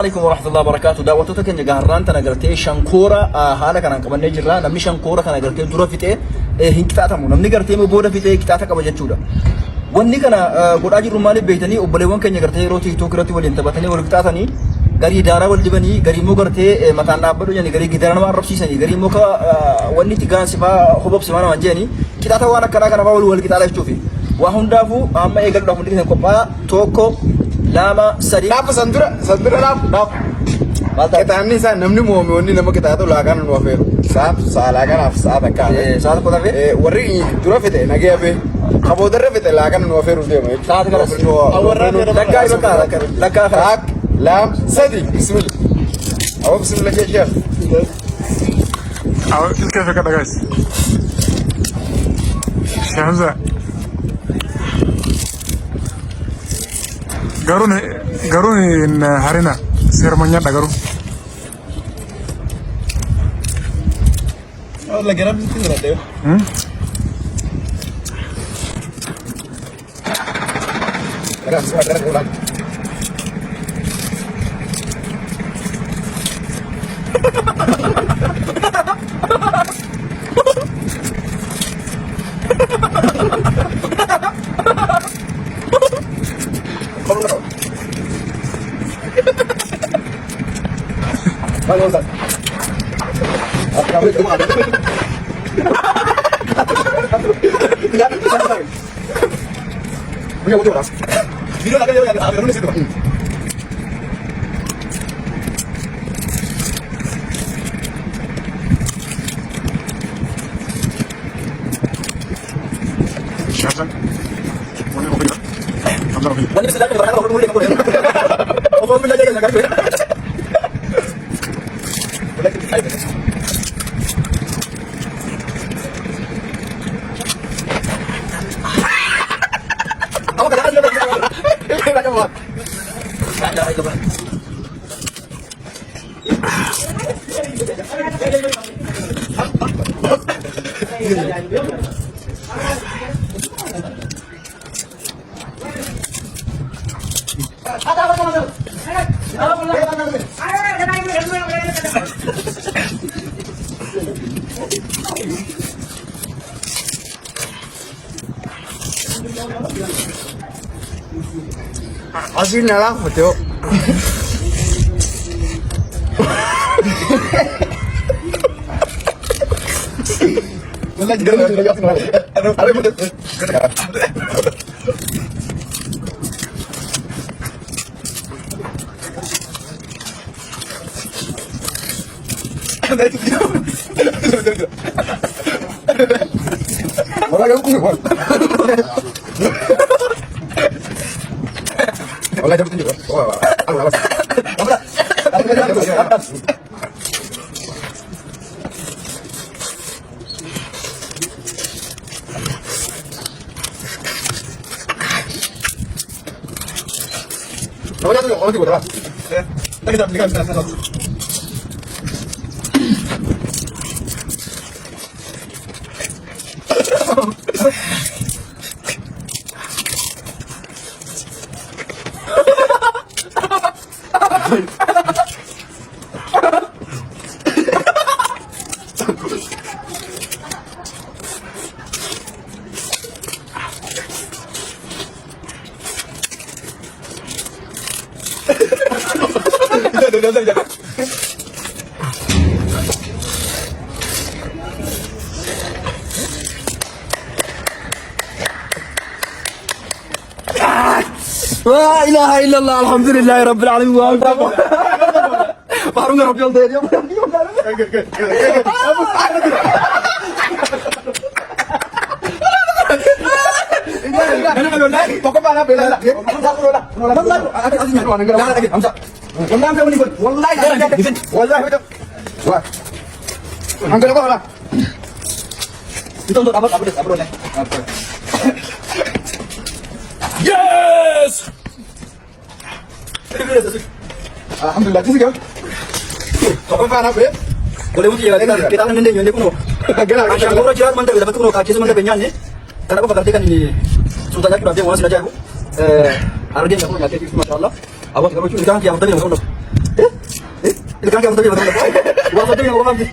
عليكم ورحمة الله وبركاته. دعوتك كن جهران تناقرتي شنكورا هذا كان كمان نجرا نمني شنكورا تناقرتي دورا فيته هنكتاتا مو نمني قرتي مبورا فيته كتاتا كبجت شودا واني كنا قد أجر روماني بيتني وبليون كن جرتي روتي توكرتي ولين تبتني ولكتاتني غري دارا ولدبني غري مو قرتي متان نابدو يعني غري جدارنا ما ربسي سني غري مو كا واني تيجان سبا خبوب سبانا مانجاني كتاتا وانا كنا باول والكتاتا يشوفي وهم دافو أما إيجاد دافو نيجي كوبا توكو lama sadi Napa sandura nap kita ini saya namni mau ini nama kita itu lagan wafer saat lagan saat kan saat kota fe wari dura fete nage abe kabo dara fete lagan wafer udah mau saat kan laka rak lam sadi bismillah awak bismillah ya awak كيف كده guys شامزة garun in harina sermanya da garun Allah garam itu nggak ada garam Vamos a asli nala foto Wala garam itu lagi aku. Ada betul. Ada itu dia. Wala garam itu. Wala garam itu. Wah, Allah. 어디 보자. 네. 딱이다. 네가 나서. لا اله الا الله الحمد لله رب العالمين بارون رب يلا يا Yes! Alhamdulillah, this is good. Apa fana be? Boleh mungkin ya kita kan nende nyonde kuno. Asyam kura jirat manda dapat kuno kaki semanda penyanyi. Karena apa kerja kan ini sultannya kita dia mau sih aja aku. Ardia yang punya kaki masyaallah. Awak kalau cuma kan kiam tadi nggak tahu. Ini kan kiam tadi nggak tahu. Wah tadi nggak tahu.